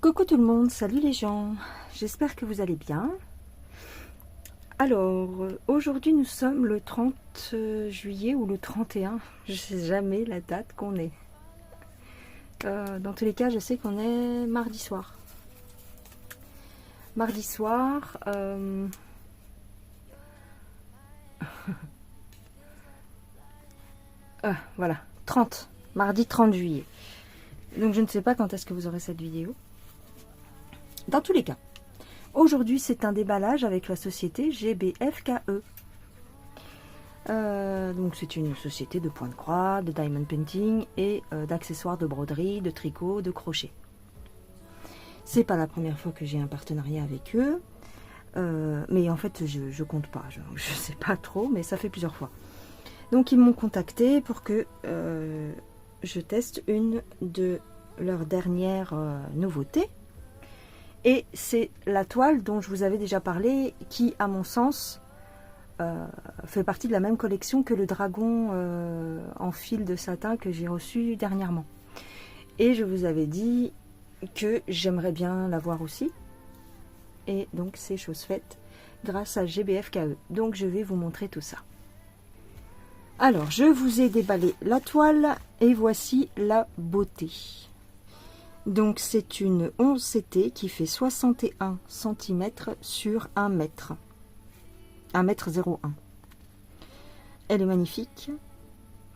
Coucou tout le monde, salut les gens, j'espère que vous allez bien. Alors, aujourd'hui nous sommes le 30 juillet ou le 31, je sais jamais la date qu'on est. Dans tous les cas, je sais qu'on est mardi soir. Mardi soir, voilà, 30, mardi 30 juillet. Donc je ne sais pas quand est-ce que vous aurez cette vidéo. Dans tous les cas, aujourd'hui c'est un déballage avec la société GBFKE. Donc c'est une société de point de croix, de diamond painting et d'accessoires de broderie, de tricot, de crochet. C'est pas la première fois que j'ai un partenariat avec eux, mais en fait je compte pas, je sais pas trop, mais ça fait plusieurs fois. Donc ils m'ont contacté pour que je teste une de leurs dernières nouveautés. Et c'est la toile dont je vous avais déjà parlé, qui, à mon sens, fait partie de la même collection que le dragon en fil de satin que j'ai reçu dernièrement. Et je vous avais dit que j'aimerais bien l'avoir aussi. Et donc, c'est chose faite grâce à GBFKE. Donc, je vais vous montrer tout ça. Alors, je vous ai déballé la toile et voici la beauté. Donc c'est une 11 CT qui fait 61 cm sur 1 mètre. 1,01 m. Elle est magnifique.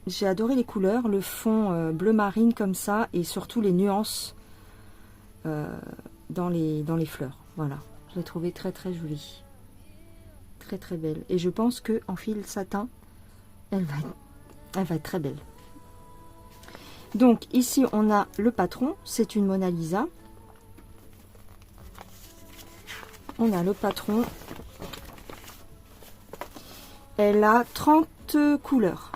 J'ai adoré les couleurs, le fond bleu marine comme ça et surtout les nuances dans les fleurs. Voilà, je l'ai trouvée très très jolie. Très très belle. Et je pense que en fil satin, elle va être très belle. Donc ici on a le patron, c'est une Mona Lisa. On a le patron. Elle a 30 couleurs.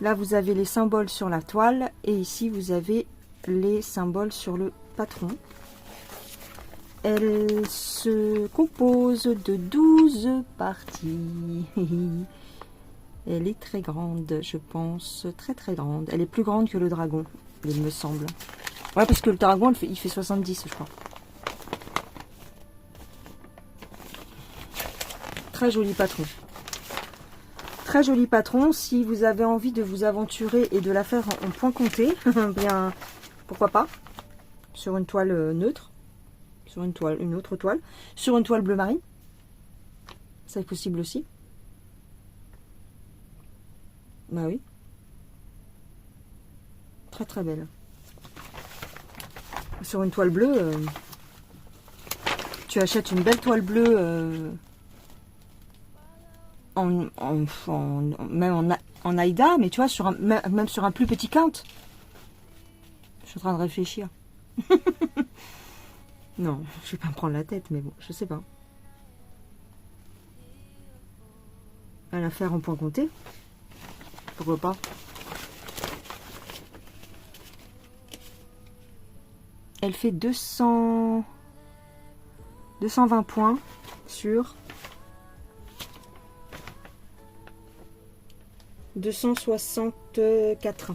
Là vous avez les symboles sur la toile et ici vous avez les symboles sur le patron. Elle se compose de 12 parties. Elle est très grande, je pense, très très grande. Elle est plus grande que le dragon, il me semble. Ouais, parce que le dragon, il fait 70, je crois. Très joli patron. Très joli patron. Si vous avez envie de vous aventurer et de la faire en point compté, bien, pourquoi pas. Sur une toile neutre. Sur une autre toile. Sur une toile bleu marine. Ça est possible aussi. Bah oui. Très très belle. Sur une toile bleue, tu achètes une belle toile bleue même en Aïda, mais tu vois, même sur un plus petit count. Je suis en train de réfléchir. Non, je vais pas me prendre la tête, mais bon, je sais pas. À la faire en point compté. Pourquoi pas? Elle fait 220 points sur 264.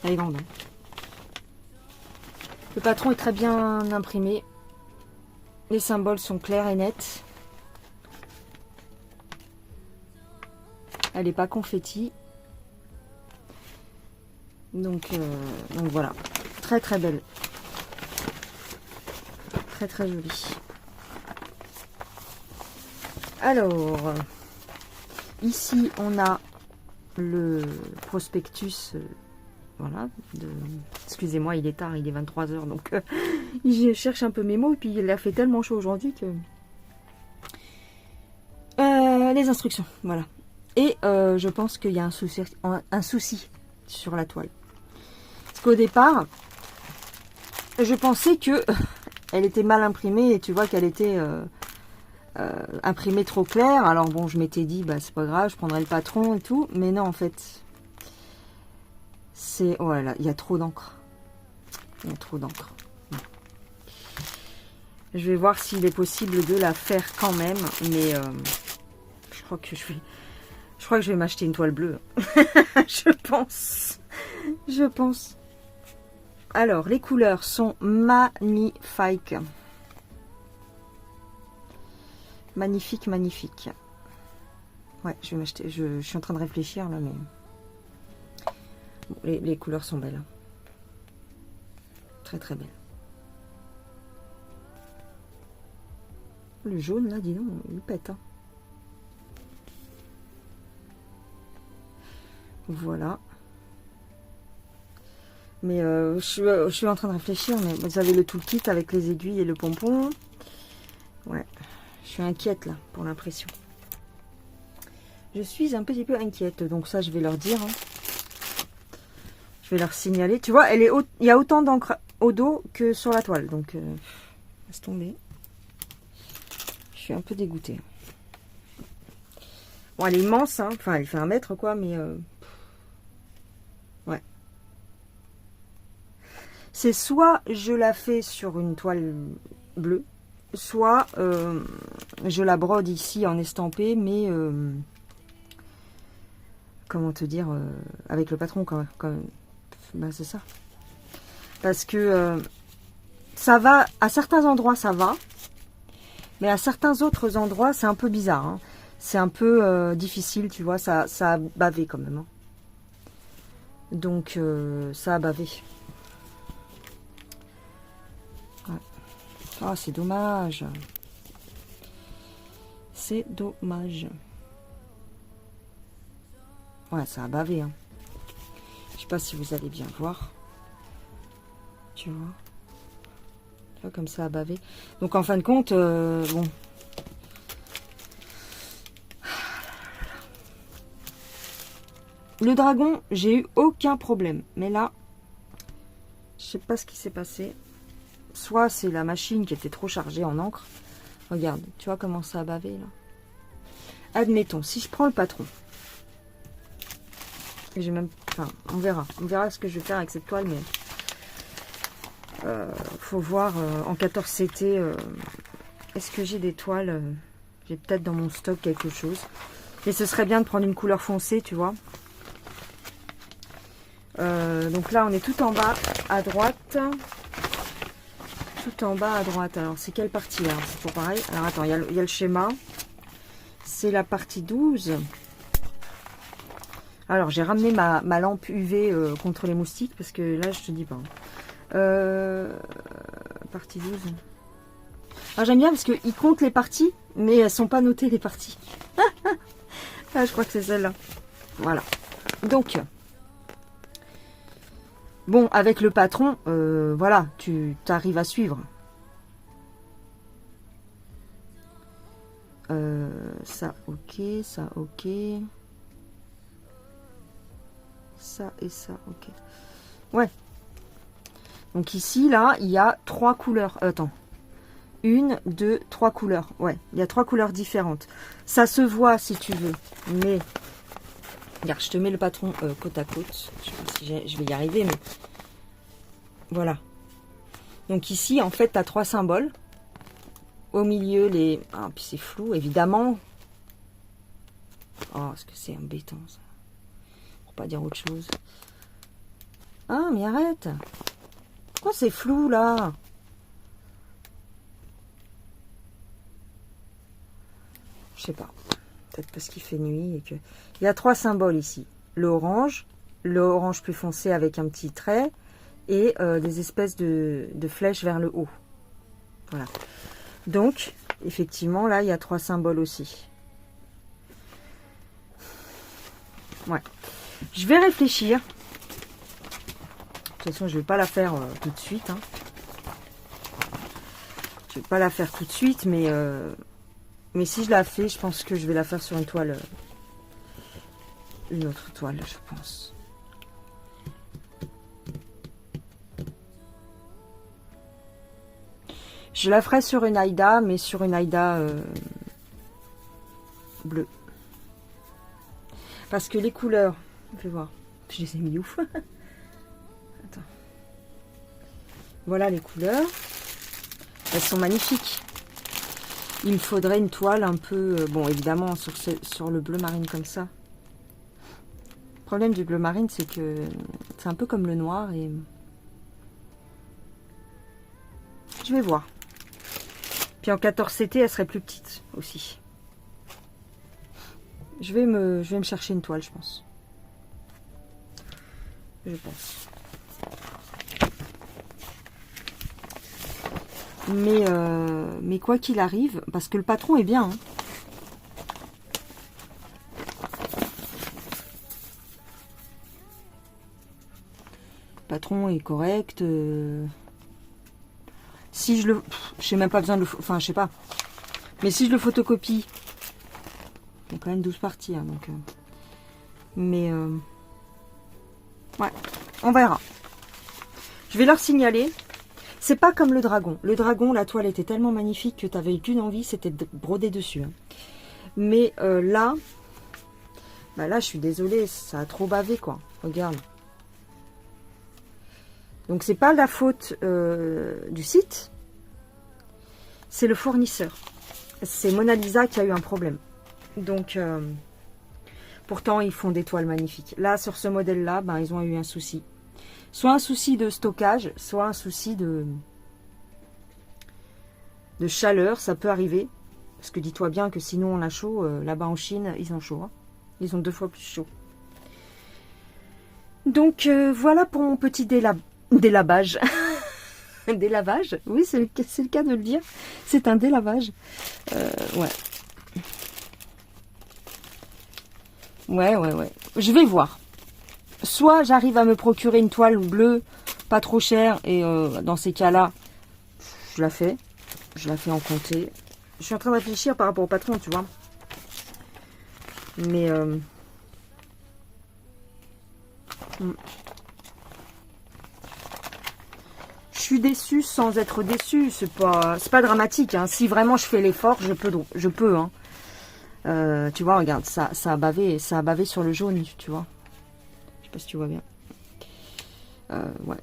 Elle est grande. Hein. Le patron est très bien imprimé. Les symboles sont clairs et nets. Elle n'est pas confetti. Donc voilà, très très belle, très très jolie. Alors, ici on a le prospectus, voilà, excusez-moi, il est tard, il est 23 h, donc je cherche un peu mes mots, et puis il a fait tellement chaud aujourd'hui que... les instructions, voilà. Et je pense qu'il y a un souci sur la toile. Parce qu'au départ, je pensais que elle était mal imprimée et tu vois qu'elle était imprimée trop claire. Alors bon, je m'étais dit, bah c'est pas grave, je prendrai le patron et tout. Mais non, en fait, c'est... Oh là là, il y a trop d'encre. Il y a trop d'encre. Je vais voir s'il est possible de la faire quand même. Mais je crois que je vais m'acheter une toile bleue. Je pense. Alors, les couleurs sont magnifiques. Magnifique, magnifique. Ouais, je vais m'acheter. Je suis en train de réfléchir là, mais bon, les couleurs sont belles. Très très belles. Le jaune là, dis donc, il pète. Hein. Voilà. Mais je suis en train de réfléchir, mais vous avez le toolkit avec les aiguilles et le pompon. Ouais, je suis inquiète là pour l'impression. Je suis un petit peu inquiète, donc ça je vais leur dire. Hein. Je vais leur signaler. Tu vois, il y a autant d'encre au dos que sur la toile, donc laisse tomber. Je suis un peu dégoûtée. Bon, elle est immense, hein. Enfin elle fait 1 mètre quoi, mais ouais. C'est soit je la fais sur une toile bleue, soit je la brode ici en estampé, mais comment te dire, avec le patron quand même. Ben, c'est ça. Parce que ça va, à certains endroits ça va, mais à certains autres endroits c'est un peu bizarre. Hein. C'est un peu difficile, tu vois, ça a bavé quand même. Hein. Donc ça a bavé. Oh, c'est dommage. C'est dommage. Ouais, ça a bavé. Hein. Je sais pas si vous allez bien voir. Tu vois. Tu vois comme ça a bavé. Donc en fin de compte, bon. Le dragon, j'ai eu aucun problème. Mais là, je sais pas ce qui s'est passé. Soit c'est la machine qui était trop chargée en encre. Regarde, tu vois comment ça a bavé là. Admettons, si je prends le patron. J'ai même, enfin, on verra. On verra ce que je vais faire avec cette toile, mais faut voir en 14 CT. Est-ce que j'ai des toiles j'ai peut-être dans mon stock quelque chose. Mais ce serait bien de prendre une couleur foncée, tu vois. Donc là, on est tout en bas à droite. Tout en bas à droite. Alors, c'est quelle partie là? C'est toujours pareil. Alors, attends, il y a le schéma. C'est la partie 12. Alors, j'ai ramené ma lampe UV contre les moustiques parce que là, je te dis pas. Partie 12. Alors, j'aime bien parce qu'ils comptent les parties, mais elles sont pas notées les parties. Ah, je crois que c'est celle-là. Voilà. Donc, bon, avec le patron, voilà, tu arrives à suivre. Ça, ok, ça, ok. Ça et ça, ok. Ouais. Donc ici, là, il y a 3 couleurs. Attends. 1, 2, 3 couleurs. Ouais, il y a 3 couleurs différentes. Ça se voit si tu veux. Mais, regarde, je te mets le patron côte à côte. Je sais pas si je vais y arriver, mais voilà. Donc ici, en fait, tu as 3 symboles. Au milieu, les... Ah, puis c'est flou, évidemment. Oh, est-ce que c'est embêtant, ça? Pour pas dire autre chose. Ah, mais arrête. Pourquoi c'est flou, là? Je sais pas. Peut-être parce qu'il fait nuit et que... Il y a 3 symboles ici. Le orange plus foncé avec un petit trait et des espèces de flèches vers le haut. Voilà. Donc, effectivement, là, il y a 3 symboles aussi. Ouais. Je vais réfléchir. De toute façon, je ne vais pas la faire tout de suite. Hein. Je ne vais pas la faire tout de suite, mais si je la fais, je pense que je vais la faire sur une toile. Une autre toile, je pense. Je la ferai sur une Aïda, mais sur une Aïda bleue. Parce que les couleurs... Je vais voir. Je les ai mis où? Attends. Voilà les couleurs. Elles sont magnifiques. Il me faudrait une toile un peu... bon, évidemment, sur le bleu marine comme ça. Le problème du bleu marine, c'est que c'est un peu comme le noir et... Je vais voir. Puis en 14 CT, elle serait plus petite aussi. Je vais me chercher une toile, je pense. Je pense. Mais quoi qu'il arrive, parce que le patron est bien. Hein. Le patron est correct. Si je le... Je n'ai même pas besoin de le... Enfin, je sais pas. Mais si je le photocopie... Il y a quand même 12 parties. Hein, donc, ouais, on verra. Je vais leur signaler. C'est pas comme le dragon. Le dragon, la toile était tellement magnifique que tu n'avais qu'une envie, c'était de broder dessus. Hein. Mais là, bah là, je suis désolée, ça a trop bavé, quoi. Regarde. Donc, c'est pas la faute du site, c'est le fournisseur. C'est Mona Lisa qui a eu un problème. Donc, pourtant, ils font des toiles magnifiques. Là, sur ce modèle-là, ben, ils ont eu un souci. Soit un souci de stockage, soit un souci de chaleur, ça peut arriver. Parce que dis-toi bien que sinon on a chaud, là-bas en Chine, ils ont chaud. Hein. Ils ont 2 fois plus chaud. Donc voilà pour mon petit délavage. Délavage, oui, c'est le cas de le dire. C'est un délavage. Ouais. Ouais. Je vais voir. Soit j'arrive à me procurer une toile bleue, pas trop chère, et dans ces cas-là, je la fais. Je la fais en comté. Je suis en train de réfléchir par rapport au patron, tu vois. Mais... je suis déçue sans être déçue. C'est pas dramatique. Hein. Si vraiment je fais l'effort, je peux. Hein. Tu vois, regarde, ça a bavé sur le jaune, tu vois. Je sais pas si tu vois bien. Ouais.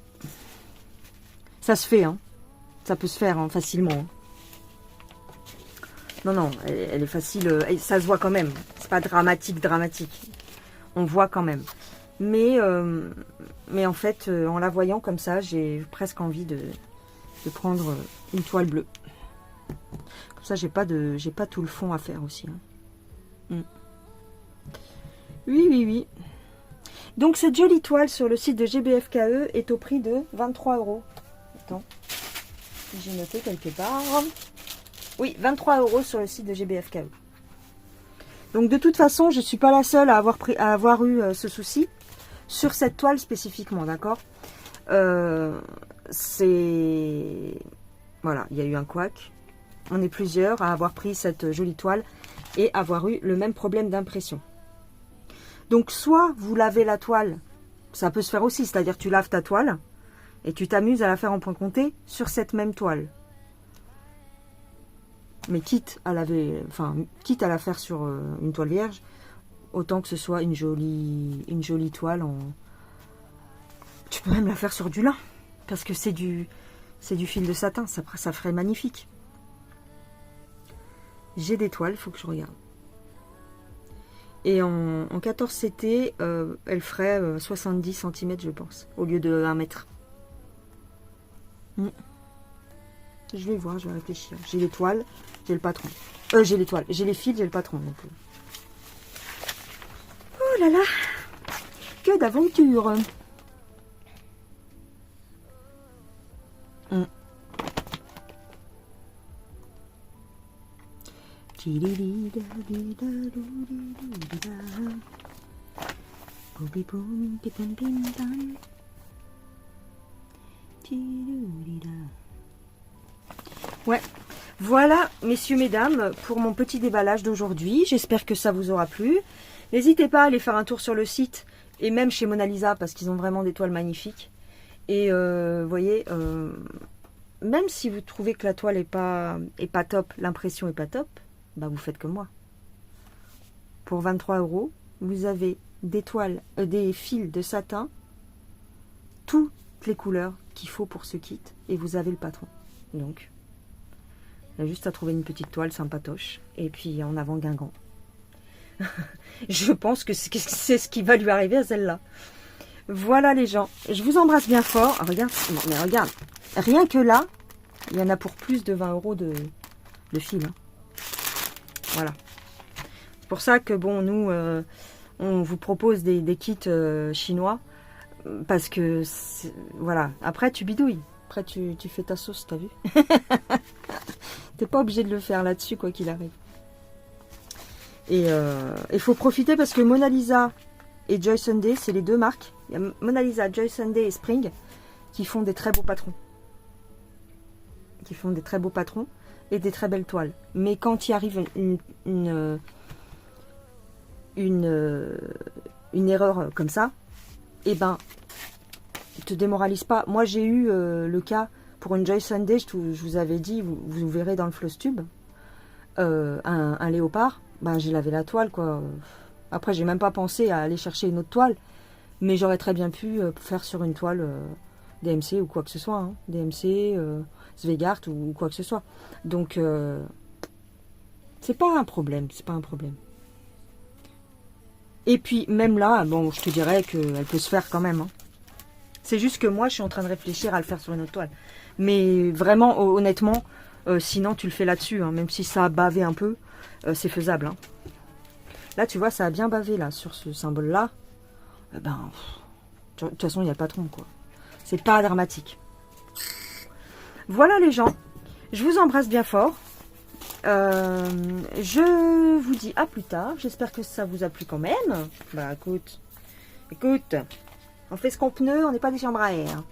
Ça se fait, hein. Ça peut se faire hein, facilement. Hein. Non, elle est facile. Ça se voit quand même. C'est pas dramatique. On voit quand même. Mais en fait, en la voyant comme ça, j'ai presque envie de prendre une toile bleue. Comme ça, j'ai pas tout le fond à faire aussi. Hein. Oui. Donc, cette jolie toile sur le site de GBFKE est au prix de 23 €. Attends, j'ai noté quelque part. Oui, 23 € sur le site de GBFKE. Donc, de toute façon, je ne suis pas la seule à avoir eu ce souci sur cette toile spécifiquement, d'accord. Voilà, il y a eu un couac. On est plusieurs à avoir pris cette jolie toile et avoir eu le même problème d'impression. Donc, soit vous lavez la toile, ça peut se faire aussi, c'est-à-dire tu laves ta toile et tu t'amuses à la faire en point compté sur cette même toile. Mais quitte à la faire sur une toile vierge, autant que ce soit une jolie toile. Tu peux même la faire sur du lin, parce que c'est du fil de satin, ça ferait magnifique. J'ai des toiles, il faut que je regarde. Et en 14 CT, elle ferait 70 cm, je pense, au lieu de 1 mètre. Je vais voir, je vais réfléchir. J'ai les toiles, j'ai le patron. J'ai les toiles, j'ai les fils, j'ai le patron. Donc. Oh là là, que d'aventure. Ouais, voilà, messieurs, mesdames, pour mon petit déballage d'aujourd'hui. J'espère que ça vous aura plu. N'hésitez pas à aller faire un tour sur le site et même chez Mona Lisa parce qu'ils ont vraiment des toiles magnifiques. Et vous voyez, même si vous trouvez que la toile est pas top, l'impression est pas top, bah vous faites comme moi. Pour 23 €, vous avez des toiles, des fils de satin, toutes les couleurs qu'il faut pour ce kit, et vous avez le patron. Donc, il y a juste à trouver une petite toile sympatoche, et puis en avant Guingamp. Je pense que c'est ce qui va lui arriver à celle-là. Voilà les gens, je vous embrasse bien fort. Regarde, non, mais regarde, rien que là, Il y en a pour plus de 20 € de fil. Hein. Voilà. C'est pour ça que, bon, nous, on vous propose des kits chinois. Parce que, voilà. Après, tu bidouilles. Après, tu fais ta sauce, t'as vu? T'es pas obligé de le faire là-dessus, quoi qu'il arrive. Et il faut profiter parce que Mona Lisa et Joy Sunday, c'est les deux marques. Il y a Mona Lisa, Joy Sunday et Spring qui font des très beaux patrons. Et des très belles toiles. Mais quand il arrive une erreur comme ça, eh ben, te démoralise pas. Moi, j'ai eu le cas pour une Joy Sunday, je vous avais dit, vous verrez dans le Flosstube, un léopard. Ben, j'ai lavé la toile, quoi. Après, j'ai même pas pensé à aller chercher une autre toile, mais j'aurais très bien pu faire sur une toile DMC ou quoi que ce soit, hein. DMC, Svegart ou quoi que ce soit. Donc, c'est pas un problème, Et puis, même là, bon, je te dirais qu'elle peut se faire quand même, hein. C'est juste que moi, je suis en train de réfléchir à le faire sur une autre toile. Mais vraiment, honnêtement, sinon, tu le fais là-dessus, hein, même si ça a bavé un peu, c'est faisable, hein. Là, tu vois, ça a bien bavé, là, sur ce symbole-là. De toute façon, il y a le patron, quoi. C'est pas dramatique. Voilà, les gens. Je vous embrasse bien fort. Je vous dis à plus tard. J'espère que ça vous a plu quand même. Bah, écoute, on fait ce qu'on peut, on n'est pas des chambres à air.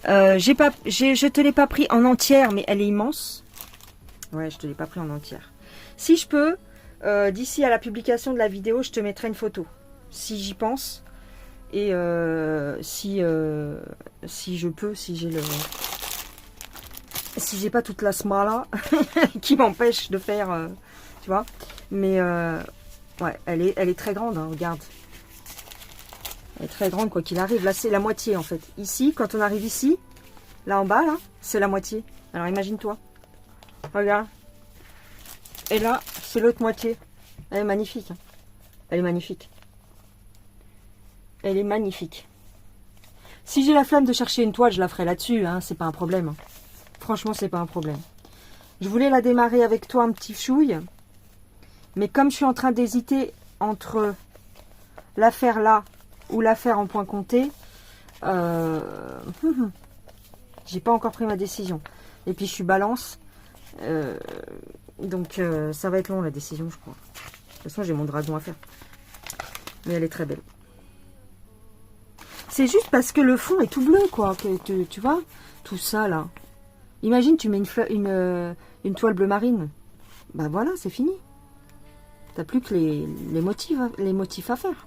Je te l'ai pas pris en entière, mais elle est immense. Ouais, je te l'ai pas pris en entière. Si je peux, d'ici à la publication de la vidéo, je te mettrai une photo. Si j'y pense. Et si je peux, si j'ai pas toute la smala qui m'empêche de faire, tu vois. Mais ouais, elle est très grande, hein, regarde. Elle est très grande quoi qu'il arrive. Là, c'est la moitié en fait. Ici, quand on arrive ici, là en bas, là, c'est la moitié. Alors imagine-toi. Regarde. Et là, c'est l'autre moitié. Elle est magnifique. Hein. Elle est magnifique. Elle est magnifique. Si j'ai la flemme de chercher une toile, je la ferai là-dessus. Hein, c'est pas un problème. Hein. Franchement, c'est pas un problème. Je voulais la démarrer avec toi un petit chouille. Mais comme je suis en train d'hésiter entre la faire là ou la faire en point compté, j'ai pas encore pris ma décision. Et puis je suis balance. Donc ça va être long la décision, je crois. De toute façon, j'ai mon dragon à faire. Mais elle est très belle. C'est juste parce que le fond est tout bleu, quoi. Que tu vois, tout ça, là. Imagine, tu mets une toile bleu marine. Ben voilà, c'est fini. T'as plus que les motifs à faire.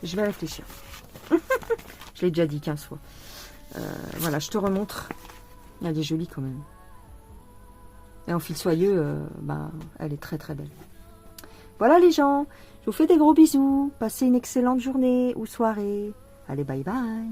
Je vais réfléchir. Je l'ai déjà dit 15 fois. Voilà, je te remontre. Elle est jolie quand même. Et en fil soyeux, elle est très très belle. Voilà les gens, je vous fais des gros bisous. Passez une excellente journée ou soirée. Allez, bye bye.